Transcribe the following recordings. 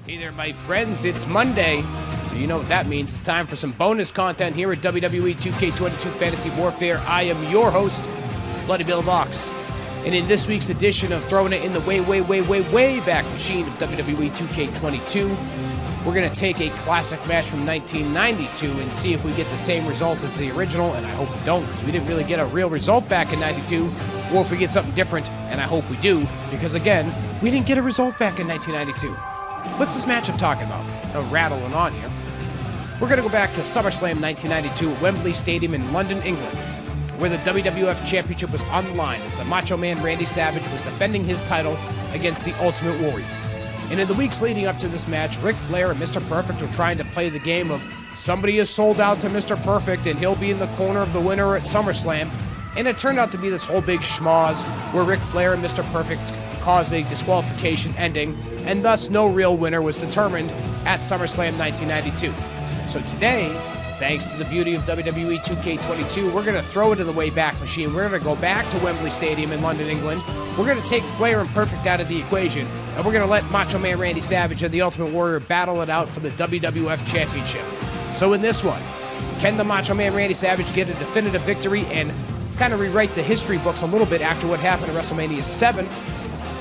Hey there, my friends. It's Monday. You know what that means. It's time for some bonus content here at WWE 2K22 Fantasy Warfare. I am your host, Bloody Bill Box. And in this week's edition of Throwing It in the way back machine of WWE 2K22, we're going to take a classic match from 1992 and see if we get the same result as the original, and I hope we don't, because we didn't really get a real result back in 92, or if we get something different, and I hope we do, because again, we didn't get a result back in 1992. What's this match I'm talking about? I'm rattling on here. We're going to go back to Summerslam 1992 at Wembley Stadium in London, England, where the WWF Championship was on the line as the Macho Man Randy Savage was defending his title against the Ultimate Warrior. And in the weeks leading up to this match, Ric Flair and Mr. Perfect were trying to play the game of somebody is sold out to Mr. Perfect and he'll be in the corner of the winner at SummerSlam. And it turned out to be this whole big schmoz where Ric Flair and Mr. Perfect caused a disqualification ending, and thus no real winner was determined at SummerSlam 1992. So today, thanks to the beauty of WWE 2K22, we're going to throw it in the Wayback Machine. We're going to go back to Wembley Stadium in London, England. We're going to take Flair and Perfect out of the equation, and we're going to let Macho Man Randy Savage and the Ultimate Warrior battle it out for the WWF Championship. So in this one, can the Macho Man Randy Savage get a definitive victory and kind of rewrite the history books a little bit after what happened at WrestleMania 7?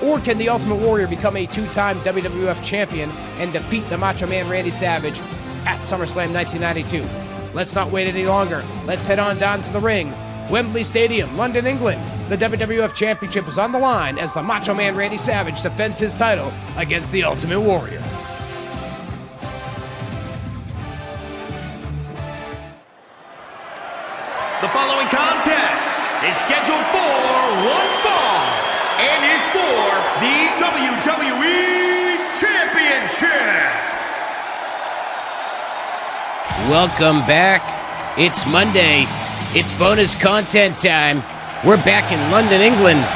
Or can the Ultimate Warrior become a two-time WWF champion and defeat the Macho Man Randy Savage at SummerSlam 1992? Let's not wait any longer. Let's head on down to the ring. Wembley Stadium, London, England. The WWF Championship is on the line as the Macho Man Randy Savage defends his title against the Ultimate Warrior. The following contest is scheduled for one fall and is for the WWE Championship. Welcome back. It's Monday. It's bonus content time. We're back in London, England.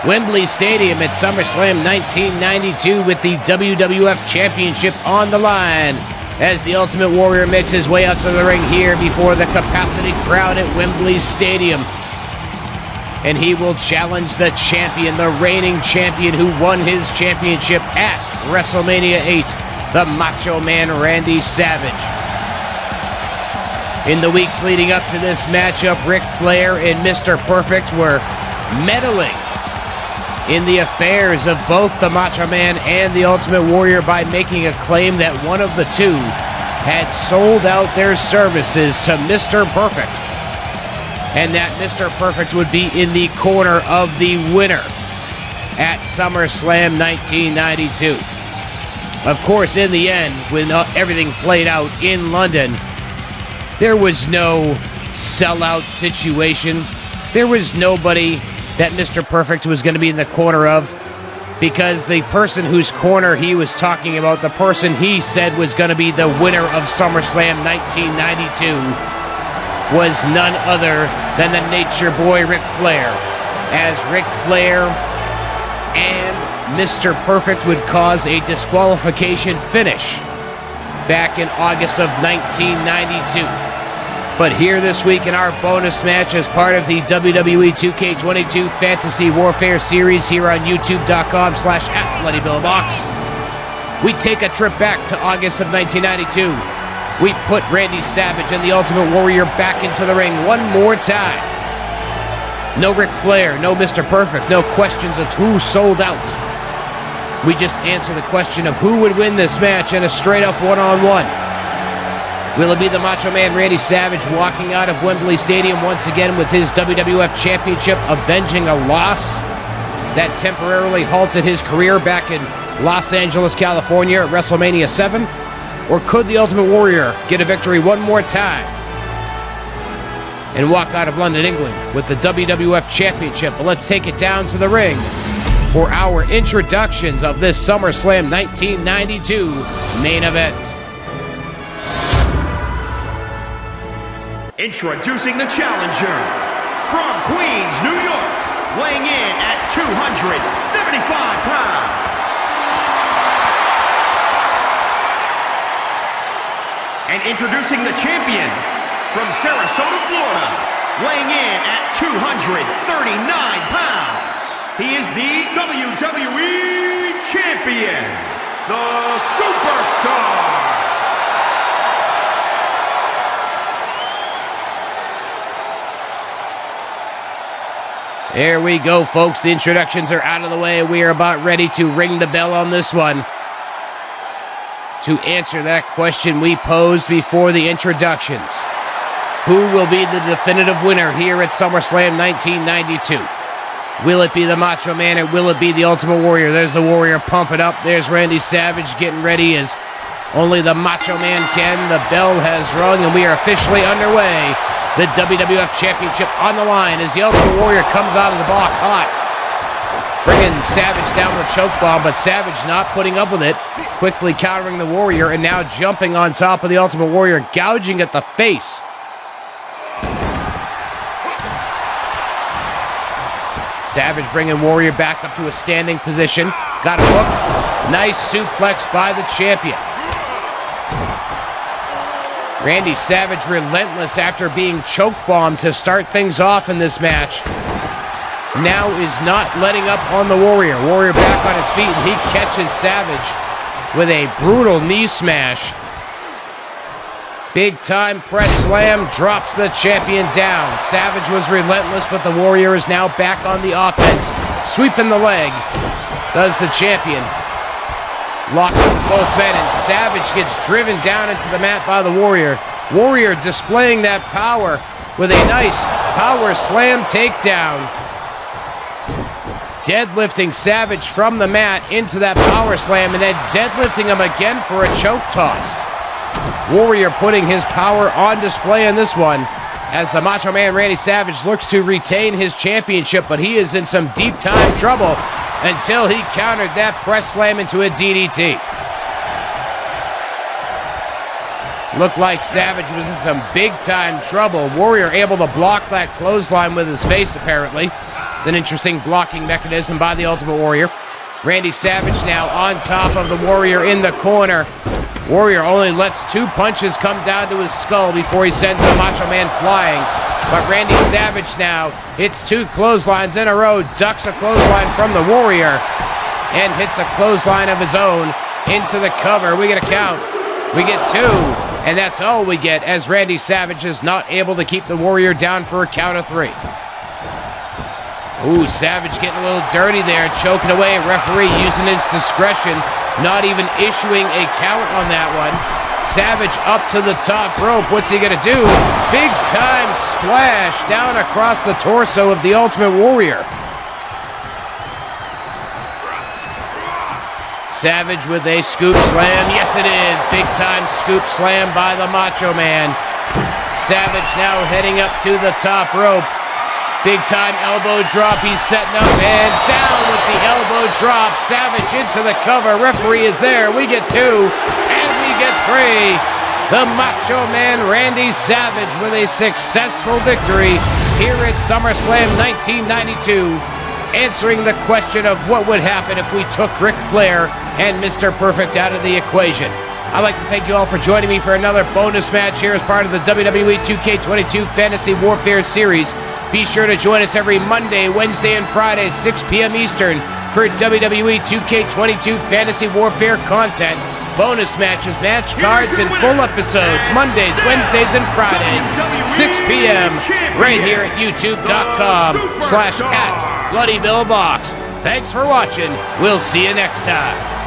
Wembley Stadium at SummerSlam 1992 with the WWF Championship on the line as the Ultimate Warrior makes his way out to the ring here before the capacity crowd at Wembley Stadium. And he will challenge the champion, the reigning champion who won his championship at WrestleMania 8, the Macho Man Randy Savage. In the weeks leading up to this matchup, Ric Flair and Mr. Perfect were meddling in the affairs of both the Macho Man and the Ultimate Warrior by making a claim that one of the two had sold out their services to Mr. Perfect, and that Mr. Perfect would be in the corner of the winner at SummerSlam 1992. Of course, in the end, when everything played out in London, there was no sellout situation. There was nobody that Mr. Perfect was going to be in the corner of, because the person whose corner he was talking about, the person he said was going to be the winner of SummerSlam 1992, was none other than the Nature Boy Ric Flair, as Ric Flair and Mr. Perfect would cause a disqualification finish back in August of 1992. But here this week in our bonus match as part of the WWE 2K22 Fantasy Warfare series here on youtube.com/@BloodyBillBox, we take a trip back to August of 1992. We put Randy Savage and the Ultimate Warrior back into the ring one more time. No Ric Flair, no Mr. Perfect, no questions of who sold out. We just answer the question of who would win this match in a straight-up one-on-one. Will it be the Macho Man Randy Savage walking out of Wembley Stadium once again with his WWF Championship, avenging a loss that temporarily halted his career back in Los Angeles, California at WrestleMania 7? Or could the Ultimate Warrior get a victory one more time and walk out of London, England with the WWF Championship? But let's take it down to the ring for our introductions of this SummerSlam 1992 main event. Introducing the challenger from Queens, New York, weighing in at 275 pounds. And introducing the champion from Sarasota, Florida, weighing in at 239 pounds. He is the WWE Champion, the superstar. There we go, folks. The introductions are out of the way. We are about ready to ring the bell on this one. To answer that question we posed before the introductions. Who will be the definitive winner here at SummerSlam 1992? Will it be the Macho Man or will it be the Ultimate Warrior? There's the Warrior pumping up. There's Randy Savage getting ready as only the Macho Man can. The bell has rung and we are officially underway. The WWF Championship on the line as the Ultimate Warrior comes out of the box hot. Bringing Savage down with a choke bomb, but Savage not putting up with it. Quickly countering the Warrior and now jumping on top of the Ultimate Warrior, gouging at the face. Savage bringing Warrior back up to a standing position. Got him hooked. Nice suplex by the champion. Randy Savage relentless after being choke bombed to start things off in this match. Now is not letting up on the Warrior. Warrior back on his feet and he catches Savage with a brutal knee smash. Big time press slam, drops the champion down. Savage was relentless, but the Warrior is now back on the offense. Sweeping the leg, does the champion. Locking both men, and Savage gets driven down into the mat by the Warrior. Warrior displaying that power with a nice power slam takedown. Deadlifting Savage from the mat into that power slam, and then deadlifting him again for a choke toss. Warrior putting his power on display in this one as the Macho Man Randy Savage looks to retain his championship, but he is in some deep time trouble until he countered that press slam into a DDT. Looked like Savage was in some big time trouble. Warrior able to block that clothesline with his face, apparently. It's an interesting blocking mechanism by the Ultimate Warrior. Randy Savage now on top of the Warrior in the corner. Warrior only lets 2 punches come down to his skull before he sends the Macho Man flying. But Randy Savage now hits 2 clotheslines in a row, ducks a clothesline from the Warrior, and hits a clothesline of his own into the cover. We get a count. We get 2, and that's all we get as Randy Savage is not able to keep the Warrior down for a count of 3. Ooh, Savage getting a little dirty there, choking away. Referee using his discretion, not even issuing a count on that one. Savage up to the top rope. What's he gonna do? Big time splash down across the torso of the Ultimate Warrior. Savage with a scoop slam. Yes, it is. Big time scoop slam by the Macho Man. Savage now heading up to the top rope. Big time elbow drop. He's setting up and down with the elbow drop. Savage into the cover. Referee is there. We get 2 and we get 3. The Macho Man Randy Savage with a successful victory here at SummerSlam 1992, answering the question of what would happen if we took Ric Flair and Mr. Perfect out of the equation. I'd like to thank you all for joining me for another bonus match here as part of the WWE 2K22 Fantasy Warfare Series. Be sure to join us every Monday, Wednesday, and Friday, 6 p.m. Eastern, for WWE 2K22 Fantasy Warfare content, bonus matches, match cards, and full episodes, Mondays, Wednesdays, and Fridays, 6 p.m., right here at youtube.com/@BloodyBillBox. Thanks for watching. We'll see you next time.